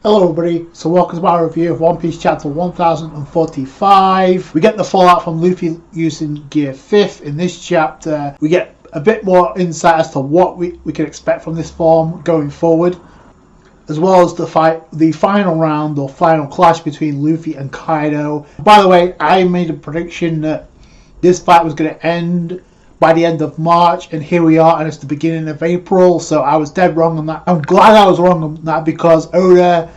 Hello everybody, so welcome to my review of One Piece chapter 1045. We get the fallout from Luffy using Gear 5th in this chapter. We get a bit more insight as to what we can expect from this form going forward, as well as the final round or final clash between Luffy and Kaido. By the way, I made a prediction that this fight was going to end by the end of March, and here we are, and it's the beginning of April, so I was dead wrong on that. I'm glad I was wrong on that, because Oda,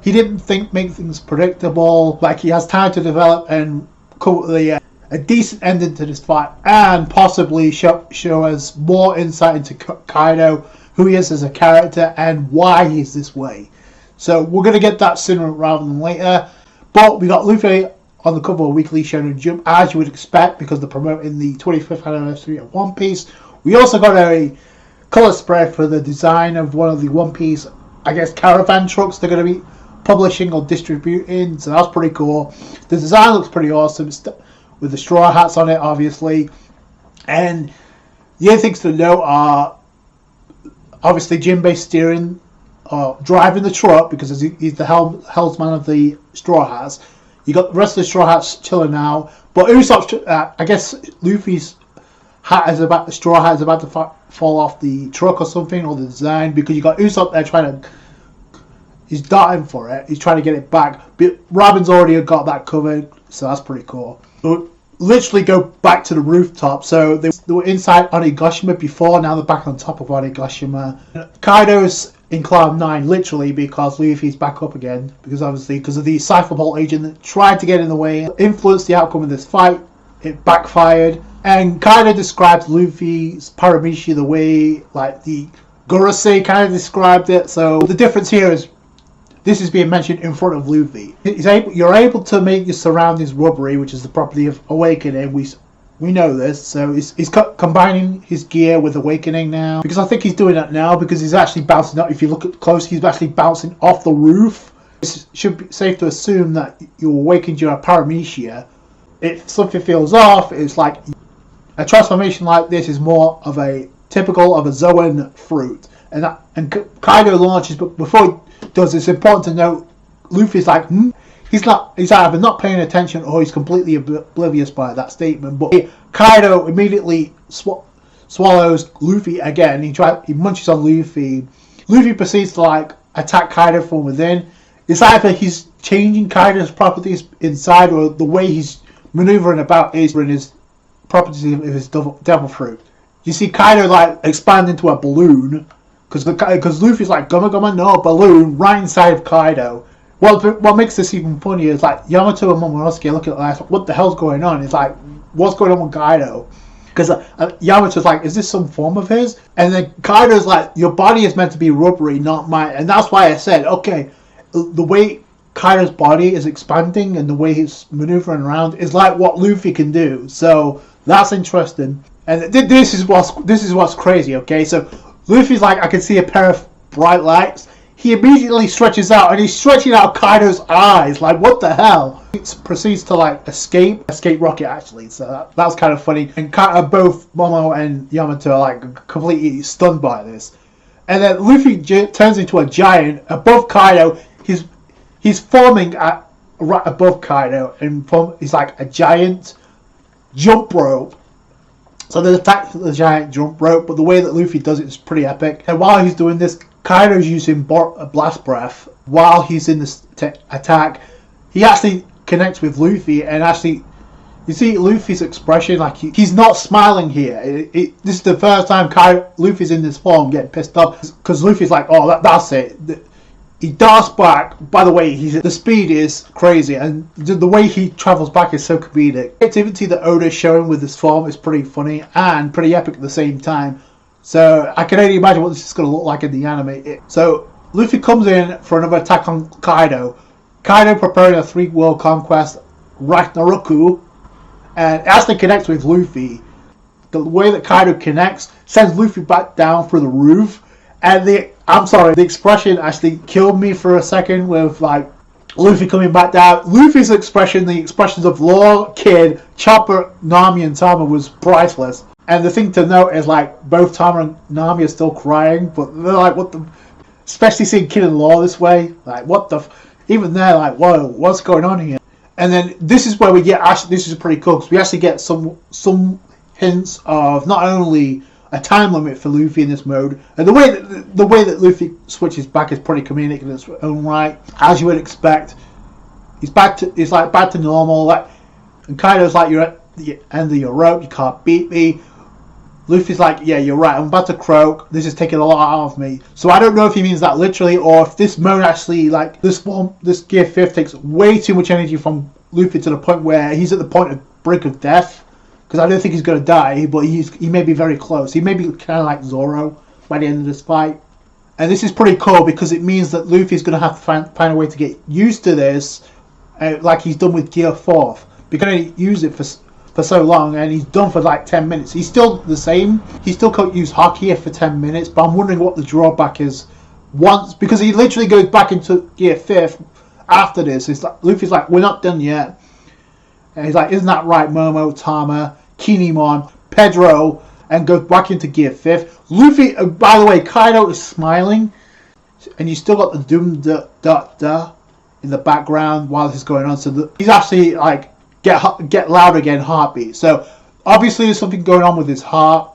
he didn't make things predictable. Like, he has time to develop and come with a decent ending to this fight, and possibly show us more insight into Kaido, who he is as a character, and why he's this way. So we're going to get that sooner rather than later. But we got Luffy on the cover of Weekly Shonen Jump, as you would expect, because they're promoting the 25th anniversary of One Piece. We also got a colour spread for the design of one of the One Piece, I guess, caravan trucks they're going to be publishing or distributing, so that's pretty cool. The design looks pretty awesome, with the straw hats on it, obviously. And the other things to note are, obviously, Jinbei steering, driving the truck, because he's the helmsman of the straw hats. You got the rest of the straw hats chilling now, but Usopp's, I guess Luffy's straw hat is about to fall off the truck or something, or the design, because you got Usopp there he's darting for it, he's trying to get it back, but Robin's already got that covered, so that's pretty cool. But literally go back to the rooftop, so they were inside Onigashima before, now they're back on top of Onigashima. Kaido's in Cloud 9, literally, because Luffy's back up again, because of the Cypher Bolt agent that tried to get in the way, influenced the outcome of this fight. It backfired, and Kaido describes Luffy's paramecia the way, like, the Gorosei kind of described it. So the difference here is this is being mentioned in front of Luffy. You're able to make your surroundings rubbery, which is the property of Awakening. We know this, so he's combining his gear with Awakening now, because I think he's doing that now, because he's actually bouncing up. If you look close, he's actually bouncing off the roof. It should be safe to assume that you awakened your paramecia. If something feels off, it's like a transformation like this is more of a typical of a Zoan fruit, and Kaido launches, but before he does, it's important to note Luffy's like, he's either not paying attention or he's completely oblivious by that statement. But Kaido immediately swallows Luffy again. He munches on Luffy. Luffy proceeds to like attack Kaido from within. It's either he's changing Kaido's properties inside, or the way he's maneuvering about is in his properties of his devil fruit. You see Kaido like expand into a balloon, because Luffy's like, Goma no, balloon right inside of Kaido. What makes this even funnier is like Yamato and Momonosuke are looking at like, what the hell's going on? It's like, what's going on with Kaido? Because Yamato's like, is this some form of his? And then Kaido's like, your body is meant to be rubbery, not mine. And that's why I said, okay, the way Kaido's body is expanding and the way he's maneuvering around is like what Luffy can do. So that's interesting. And this is what's crazy. Okay, so Luffy's like, I can see a pair of bright lights. He immediately stretches out, and he's stretching out Kaido's eyes. Like, what the hell? He proceeds to like escape rocket actually. So that's kind of funny. And both Momo and Yamato are like completely stunned by this. And then Luffy turns into a giant above Kaido. He's forming right above Kaido, and he's like a giant jump rope. So there's attack the giant jump rope, but the way that Luffy does it is pretty epic. And while he's doing this, Kaido's using blast breath while he's in this attack. He actually connects with Luffy, and actually, you see Luffy's expression, like he's not smiling here. This is the first time Luffy's in this form getting pissed off, because Luffy's like, oh, that's it. He darts back. By the way, the speed is crazy, and the way he travels back is so comedic. The activity that Oda's showing with this form is pretty funny and pretty epic at the same time. So I can only imagine what this is going to look like in the anime. So Luffy comes in for another attack on Kaido. Kaido preparing a 3-world conquest, Ragnarok, and actually connects with Luffy. The way that Kaido connects sends Luffy back down through the roof. And the expression actually killed me for a second with like Luffy coming back down. Luffy's expression, the expressions of Law, Kid, Chopper, Nami, and Tama was priceless. And the thing to note is like both Tama and Nami are still crying, but they're like, what the... especially seeing Kid and Law this way. Like, what the... Even there, like, whoa, what's going on here? And then this is where we get... Actually, this is pretty cool, because we actually get some hints of not only a time limit for Luffy in this mode, and the way that Luffy switches back is pretty comedic in its own right, as you would expect. He's back to normal, like, and Kaido's like, you're at the end of your rope, you can't beat me. Luffy's like, yeah, you're right, I'm about to croak, this is taking a lot out of me. So I don't know if he means that literally, or if this mode actually, like, this Gear 5 takes way too much energy from Luffy to the point where he's at the point of brink of death. Because I don't think he's going to die, but he may be very close. He may be kind of like Zoro by the end of this fight. And this is pretty cool because it means that Luffy's going to have to find a way to get used to this, like he's done with Gear 4. Because he used it for so long, and he's done for like 10 minutes. He's still the same. He still can't use Haki for 10 minutes, but I'm wondering what the drawback is once, because he literally goes back into Gear 5 after this. It's like, Luffy's like, we're not done yet. And he's like, isn't that right, Momo, Tama, Kinemon, Pedro, and goes back into Gear 5. Luffy, by the way, Kaido is smiling, and you still got the doom da in the background while this is going on. So he's actually like get loud again, heartbeat. So obviously there's something going on with his heart,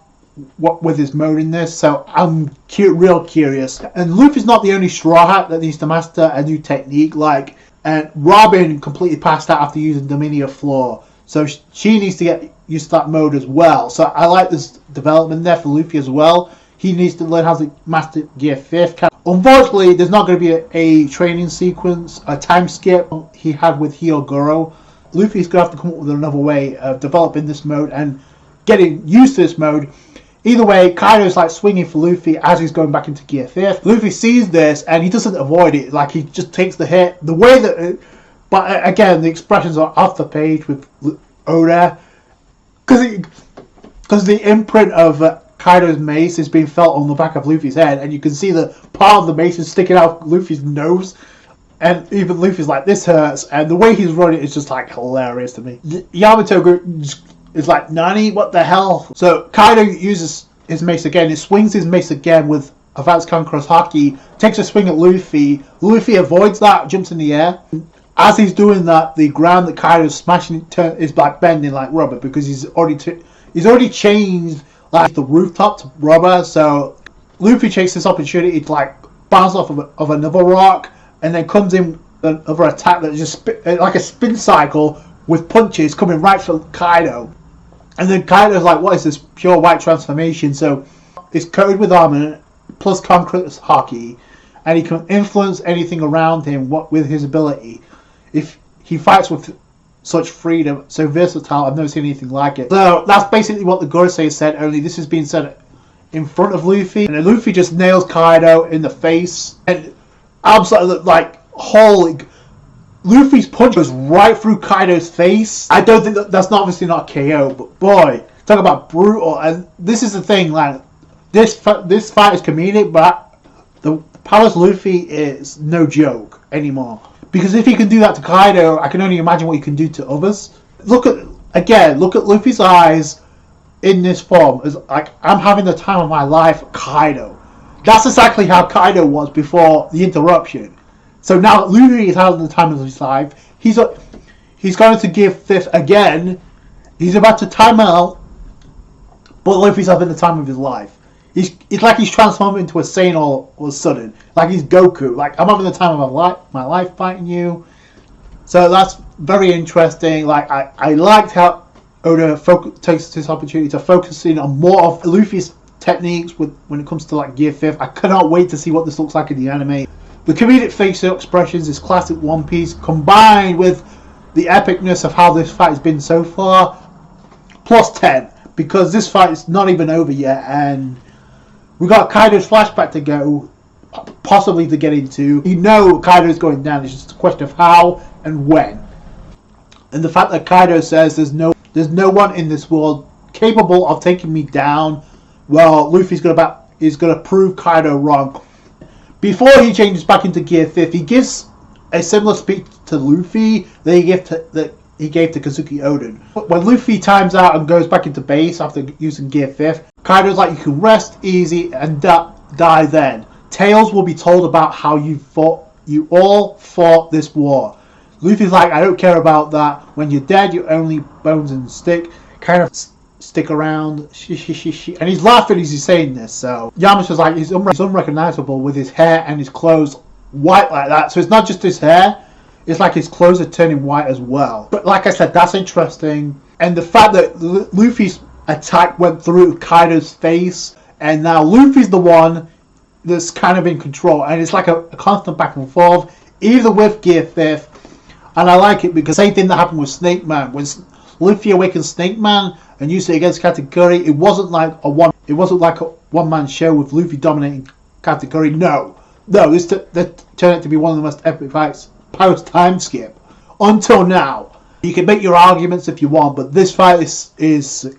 with his mode in this. So I'm real curious. And Luffy's not the only Straw Hat that needs to master a new technique. Like, and Robin completely passed out after using Dominia Floor. So she needs to get used to that mode as well. So I like this development there for Luffy as well. He needs to learn how to master Gear 5. Unfortunately, there's not going to be a training sequence, a time skip he had with Hyogoro. Luffy's going to have to come up with another way of developing this mode and getting used to this mode. Either way, Kaido's like swinging for Luffy as he's going back into Gear 5. Luffy sees this and he doesn't avoid it. Like, he just takes the hit. The way that... But again, the expressions are off the page with Oda. Because the imprint of Kaido's mace is being felt on the back of Luffy's head. And you can see the part of the mace is sticking out of Luffy's nose. And even Luffy's like, this hurts. And the way he's running is just like hilarious to me. Yamato is like, Nani, what the hell? So Kaido uses his mace again. He swings his mace again with Advanced Conqueror's Haki. Takes a swing at Luffy. Luffy avoids that, jumps in the air. As he's doing that, the ground that Kaido's smashing is like bending like rubber because he's already changed like the rooftop to rubber. So Luffy takes this opportunity to like bounce off of another rock and then comes in with another attack that just like a spin cycle with punches coming right for Kaido. And then Kaido's like, what is this pure white transformation? So it's coated with armor plus Conqueror's Haki, and he can influence anything around him with his ability. If he fights with such freedom, so versatile, I've never seen anything like it. So that's basically what the Gorosei said, only this has been said in front of Luffy. And then Luffy just nails Kaido in the face. And absolutely, like, holy... Luffy's punch goes right through Kaido's face. I don't think that's obviously not a KO, but boy, talk about brutal. And this is the thing, like, this fight is comedic, but the Palace Luffy is no joke anymore. Because if he can do that to Kaido, I can only imagine what he can do to others. Look at Luffy's eyes in this form. It's like, I'm having the time of my life, Kaido. That's exactly how Kaido was before the interruption. So now Luffy is having the time of his life. He's going to Gear 5 again. He's about to time out, but Luffy's having the time of his life. It's like he's transformed into a Saiyan all of a sudden. Like he's Goku. Like, I'm having the time of my life fighting you. So that's very interesting. Like, I liked how Oda takes this opportunity to focus in on more of Luffy's techniques when it comes to like Gear 5. I cannot wait to see what this looks like in the anime. The comedic facial expressions is classic One Piece, combined with the epicness of how this fight has been so far. Plus 10, because this fight is not even over yet, and we got Kaido's flashback to go, possibly to get into. You know Kaido's going down, it's just a question of how and when. And the fact that Kaido says there's no one in this world capable of taking me down, well, Luffy's gonna prove Kaido wrong. Before he changes back into Gear 5, he gives a similar speech to Luffy that he gave to Kazuki Oden. When Luffy times out and goes back into base after using Gear 5, Kaido's like, you can rest easy and die then. Tales will be told about how you all fought this war. Luffy's like, I don't care about that. When you're dead, you're only bones and stick. Kind of stick around. And he's laughing as he's saying this. So Yamato's like, he's unrecognizable with his hair and his clothes white like that. So it's not just his hair. It's like his clothes are turning white as well. But like I said, that's interesting. And the fact that Luffy's attack went through Kaido's face. And now Luffy's the one that's kind of in control. And it's like a constant back and forth. Either with Gear 5th. And I like it because same thing that happened with Snake Man. When Luffy awakened Snake Man and used it against Katakuri, it wasn't like a one-man show with Luffy dominating Katakuri. No, this turned out to be one of the most epic fights post time skip. Until now, you can make your arguments if you want, but this fight is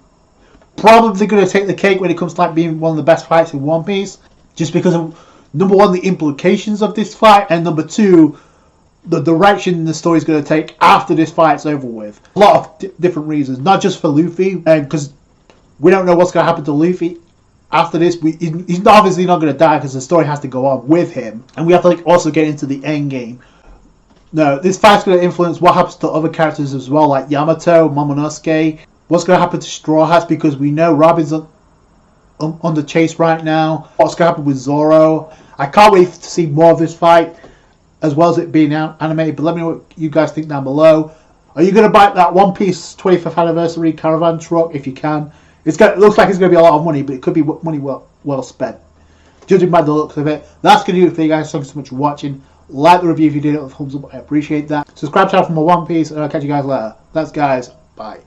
probably going to take the cake when it comes to like being one of the best fights in One Piece, just because of number one, the implications of this fight, and number two, the direction the story's going to take after this fight's over with. A lot of different reasons, not just for Luffy, because we don't know what's going to happen to Luffy after this. He's obviously not going to die because the story has to go on with him, and we have to also get into the end game. No, this fight's going to influence what happens to other characters as well, like Yamato, Momonosuke. What's going to happen to Straw Hats, because we know Robin's on the chase right now. What's going to happen with Zoro? I can't wait to see more of this fight, as well as it being animated. But let me know what you guys think down below. Are you going to buy that One Piece 25th anniversary caravan truck if you can? It looks like it's going to be a lot of money, but it could be money well spent, judging by the looks of it. That's going to do it for you guys. Thank you so much for watching. Like the review if you did it with a thumbs up. I appreciate that. Subscribe to the channel for more One Piece, and I'll catch you guys later. Thanks, guys. Bye.